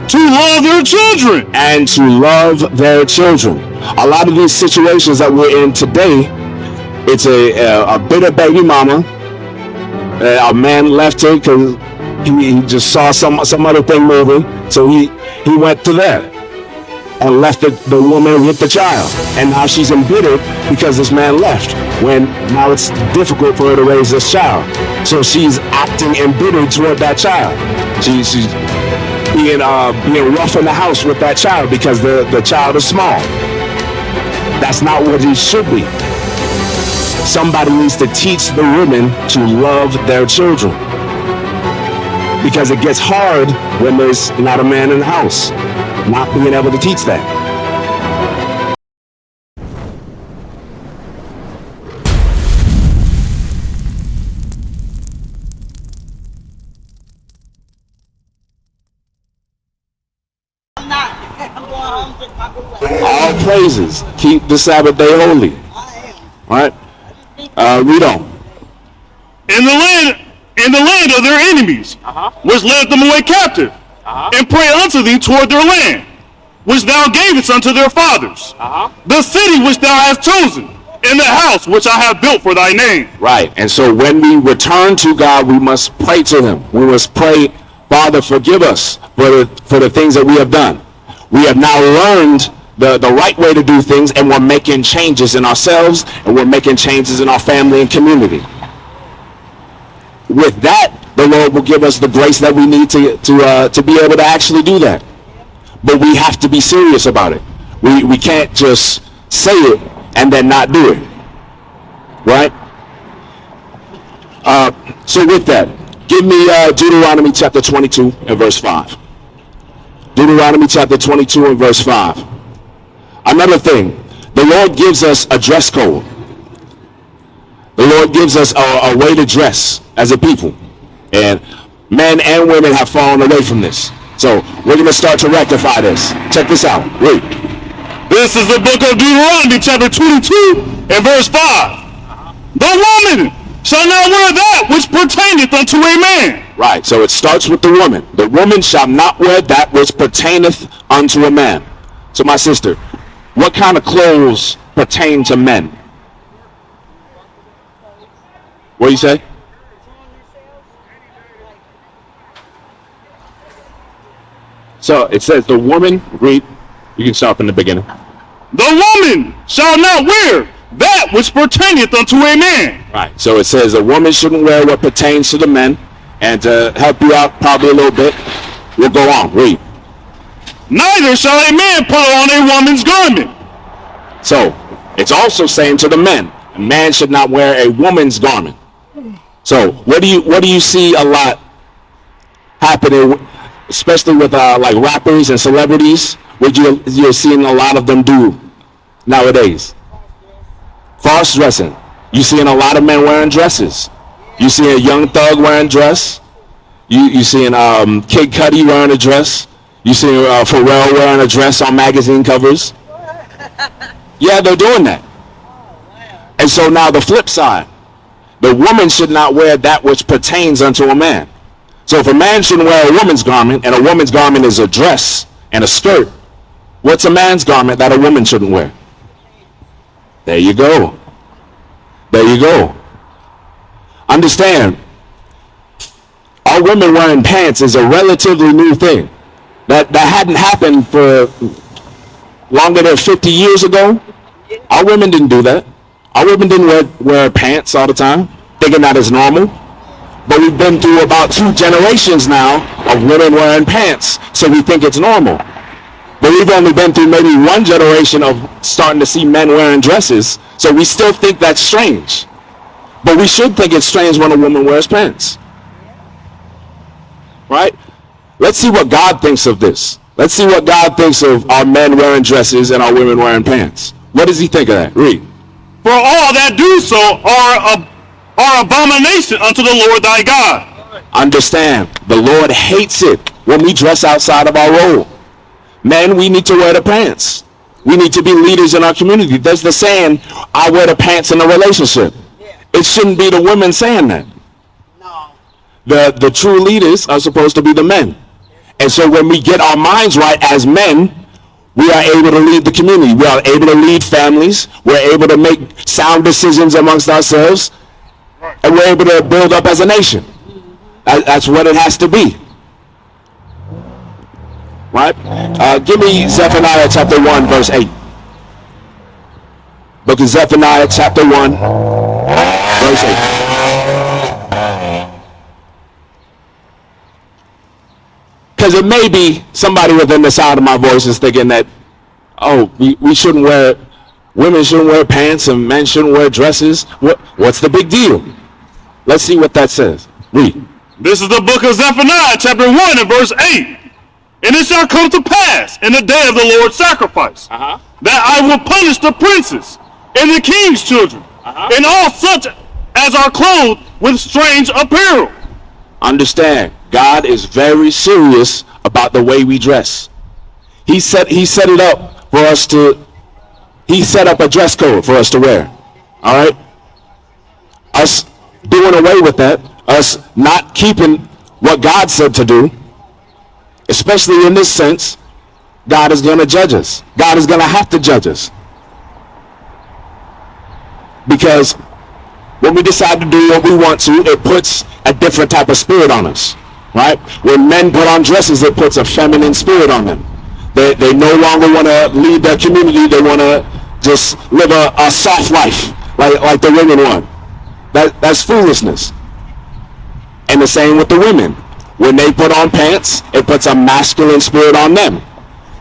to love their children. And to love their children. A lot of these situations that we're in today, it's a bitter baby mama. A man left her because he just saw some other thing moving, so he went to that and left the woman with the child. And now she's embittered because this man left, when now it's difficult for her to raise this child. So she's acting embittered toward that child. She's being rough in the house with that child because the child is small. That's not what it should be. Somebody needs to teach the women to love their children, because it gets hard when there's not a man in the house, not being able to teach that. All praises. Keep the Sabbath day holy. All right. Read on. In the land of their enemies, which led them away captive, and pray unto thee toward their land, which thou gavest unto their fathers, the city which thou hast chosen, in the house which I have built for thy name. Right. And so when we return to God, we must pray to him. We must pray, Father, forgive us for the things that we have done. We have now learned the right way to do things, and we're making changes in ourselves, and we're making changes in our family and community. With that, the Lord will give us the grace that we need to be able to actually do that. But we have to be serious about it. We can't just say it and then not do it. Right? So with that, give me Deuteronomy chapter 22 and verse 5. Deuteronomy chapter 22 and verse 5. Another thing, the Lord gives us a dress code. The Lord gives us a way to dress as a people. And men and women have fallen away from this. So we're going to start to rectify this. Check this out. Read. This is the book of Deuteronomy chapter 22 and verse 5. The woman shall not wear that which pertaineth unto a man. Right. So it starts with the woman. The woman shall not wear that which pertaineth unto a man. So my sister, what kind of clothes pertain to men? What do you say? So it says the woman, read, you can start from the beginning. The woman shall not wear that which pertaineth unto a man. Right. So it says a woman shouldn't wear what pertains to the men. And to help you out probably a little bit, we'll go on. Read. Neither shall a man put on a woman's garment. So it's also saying to the men, a man should not wear a woman's garment. So what do you see a lot happening, especially with like rappers and celebrities? What you're seeing a lot of them do nowadays? False dressing. You're seeing a lot of men wearing dresses. You see a Young Thug wearing a dress. You seeing Kid Cudi wearing a dress. You see Pharrell wearing a dress on magazine covers. Yeah, they're doing that. And so now the flip side, the woman should not wear that which pertains unto a man. So if a man shouldn't wear a woman's garment, and a woman's garment is a dress and a skirt, what's a man's garment that a woman shouldn't wear? There you go. There you go. Understand, our women wearing pants is a relatively new thing. That hadn't happened for longer than 50 years ago. Our women didn't do that. Our women didn't wear pants all the time, thinking that is normal. But we've been through about 2 generations now of women wearing pants, so we think it's normal. But we've only been through maybe 1 generation of starting to see men wearing dresses, so we still think that's strange. But we should think it's strange when a woman wears pants. Right? Let's see what God thinks of this. Let's see what God thinks of our men wearing dresses and our women wearing pants. What does he think of that? Read. For all that do so are abomination unto the Lord thy God. Understand, the Lord hates it when we dress outside of our role. Men, we need to wear the pants. We need to be leaders in our community. There's the saying, I wear the pants in a relationship. It shouldn't be the women saying that. No. The true leaders are supposed to be the men. And so when we get our minds right as men, we are able to lead the community. We are able to lead families. We're able to make sound decisions amongst ourselves. And we're able to build up as a nation. That's what it has to be. Right? Give me Zephaniah chapter 1, verse 8. Book of Zephaniah chapter 1, verse 8. Because it may be somebody within the sound of my voice is thinking that, oh, we shouldn't wear, women shouldn't wear pants and men shouldn't wear dresses. What's the big deal? Let's see what that says. Read. This is the book of Zephaniah, chapter 1 and verse 8. And it shall come to pass in the day of the Lord's sacrifice that I will punish the princes and the king's children and all such as are clothed with strange apparel. Understand, God is very serious about the way we dress. He set it up for us to, he set up a dress code for us to wear. All right? Us doing away with that, us not keeping what God said to do, especially in this sense, God is going to judge us. God is going to have to judge us. Because when we decide to do what we want to, it puts a different type of spirit on us, right? When men put on dresses, it puts a feminine spirit on them. They no longer want to lead their community. They want to just live a soft life like the women want. That's foolishness. And the same with the women. When they put on pants, it puts a masculine spirit on them,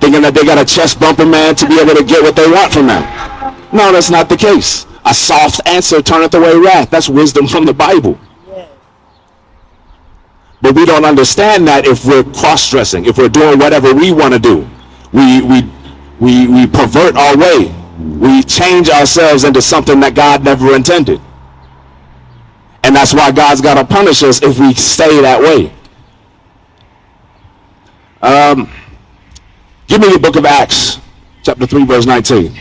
thinking that they got a chest bumper man to be able to get what they want from them. No, that's not the case. A soft answer turneth away wrath. That's wisdom from the Bible. But we don't understand that if we're cross-dressing, if we're doing whatever we want to do. We pervert our way. We change ourselves into something that God never intended. And that's why God's got to punish us if we stay that way. Give me the book of Acts, chapter 3, verse 19.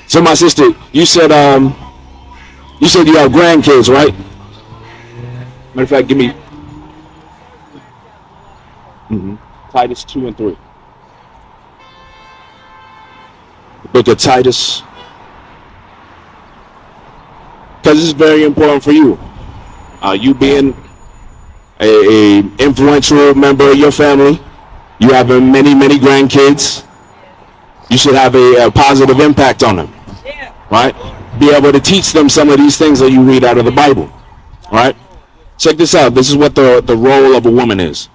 So my sister, you said you have grandkids, right? Matter of fact, give me Titus 2 and 3. The book of Titus. Because it's very important for you. You being a influential member of your family, you have many grandkids. You should have a positive impact on them, right? Be able to teach them some of these things that you read out of the Bible, right? Check this out. This is what the role of a woman is.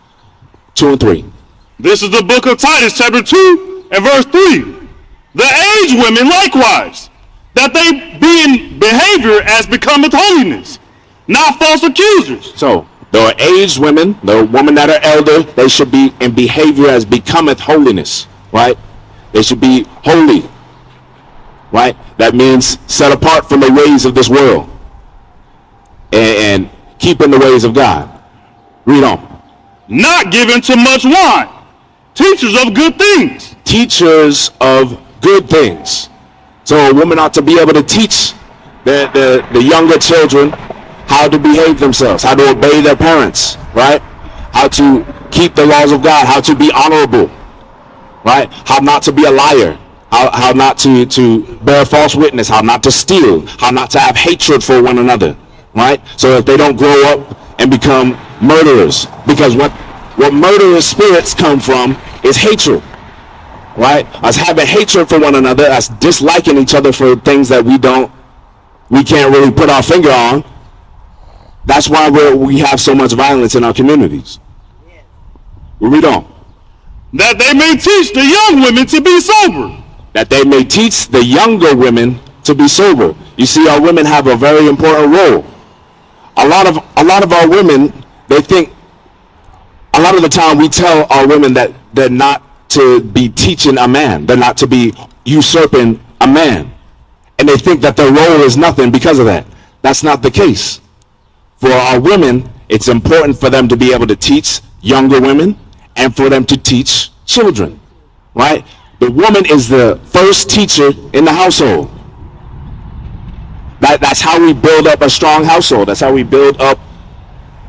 2 and 3. This is the book of Titus, chapter 2 and verse 3. The aged women likewise, that they be in behavior as becometh holiness, not false accusers. So the aged women, the women that are elder, they should be in behavior as becometh holiness, right? They should be holy, right? That means set apart from the ways of this world and keeping the ways of God. Read on. Not given to much wine, teachers of good things. Teachers of good things. So a woman ought to be able to teach the younger children how to behave themselves, how to obey their parents, right? How to keep the laws of God, how to be honorable, right? How not to be a liar, how not to bear false witness, how not to steal, how not to have hatred for one another, right? So that they don't grow up and become murderers. Because what murderous spirits come from is hatred, right? Us having hatred for one another, us disliking each other for things that we can't really put our finger on. That's why we have so much violence in our communities. We'll read on. That they may teach the young women to be sober. That they may teach the younger women to be sober. You see, our women have a very important role. A lot of our women, they think, a lot of the time we tell our women that they're not to be teaching a man. They're not to be usurping a man. And they think that their role is nothing because of that. That's not the case. For our women, it's important for them to be able to teach younger women and for them to teach children, right? The woman is the first teacher in the household. That's how we build up a strong household. That's how we build up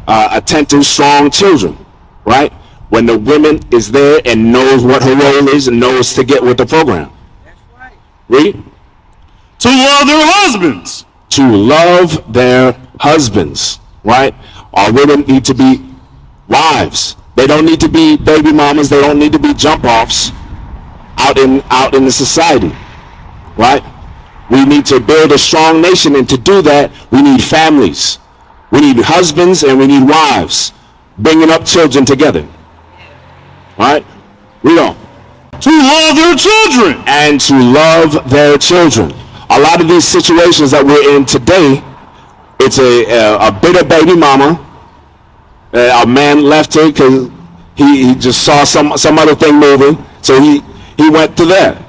attentive, strong children, right? When the woman is there and knows what her role is and knows to get with the program. That's right. Read. To love their husbands. To love their husbands, right? Our women need to be wives. They don't need to be baby mamas. They don't need to be jump-offs out in the society, right? We need to build a strong nation, and to do that, we need families. We need husbands and we need wives bringing up children together, right? Read on. To love their children. And to love their children. A lot of these situations that we're in today, it's a bitter baby mama. A man left her because he just saw some other thing moving, so he went to that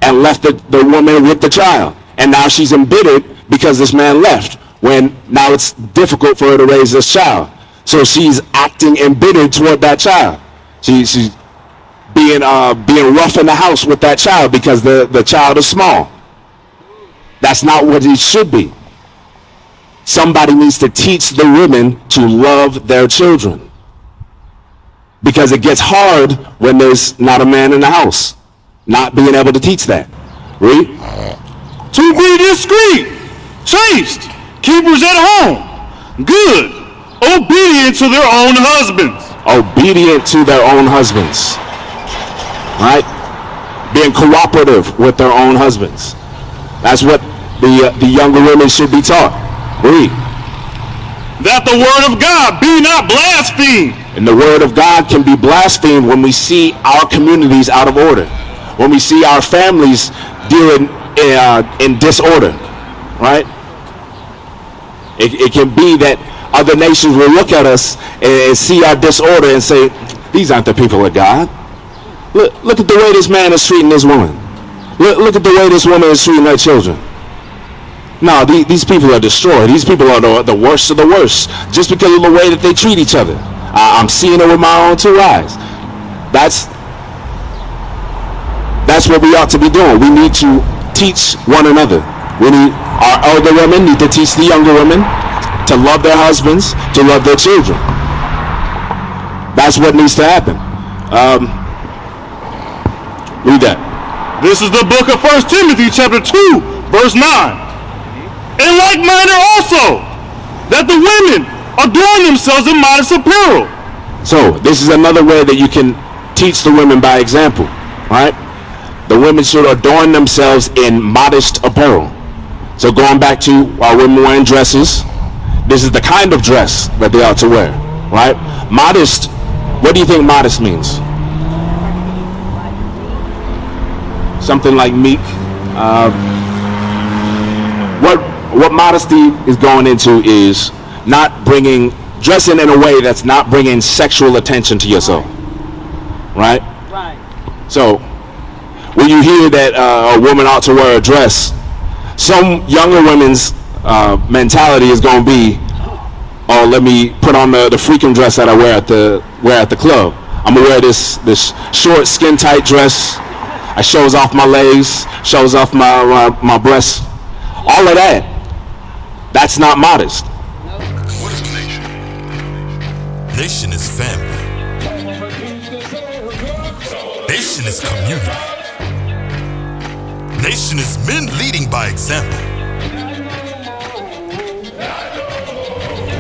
and left the woman with the child. And now she's embittered because this man left, when now it's difficult for her to raise this child. So she's acting embittered toward that child. She's being rough in the house with that child because the child is small. That's not what it should be. Somebody needs to teach the women to love their children, because it gets hard when there's not a man in the house, not being able to teach that. Read. To be discreet, chaste, keepers at home, good, obedient to their own husbands. Obedient to their own husbands, right? Being cooperative with their own husbands. That's what the younger women should be taught. Read. That the word of God be not blasphemed. And the word of God can be blasphemed when we see our communities out of order, when we see our families dealing in disorder, right? It can be that other nations will look at us and see our disorder and say, these aren't the people of God. Look at the way this man is treating this woman. Look at the way this woman is treating her children. No, these people are destroyed. These people are the worst of the worst, just because of the way that they treat each other. I'm seeing it with my own two eyes. That's what we ought to be doing. We need to teach one another. Our elder women need to teach the younger women to love their husbands, to love their children. That's what needs to happen. Read that. This is the book of 1 Timothy chapter 2, verse 9. In like manner also, that the women adorn themselves in modest apparel. So this is another way that you can teach the women by example, right? The women should adorn themselves in modest apparel. So going back to our women wearing dresses, this is the kind of dress that they ought to wear, right? Modest, what do you think modest means? Something like meek. What modesty is going into is not dressing in a way that's not bringing sexual attention to yourself, right? Right. So when you hear that a woman ought to wear a dress, some younger women's mentality is going to be, oh, let me put on the freaking dress that I wear at the club. I'm gonna wear this short, skin tight dress. It shows off my legs, shows off my breasts, all of that. That's not modest. What is a nation? Nation is family. Nation is community. Nation is men leading by example.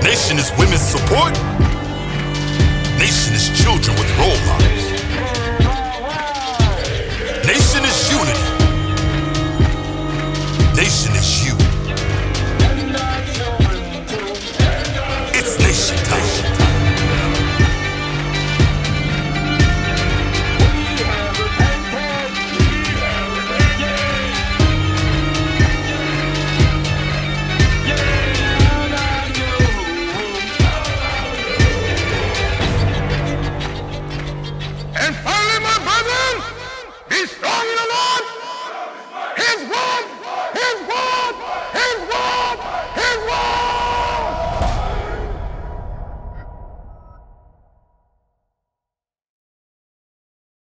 Nation is women's support. Nation is children with role models. Nation is unity. Nation is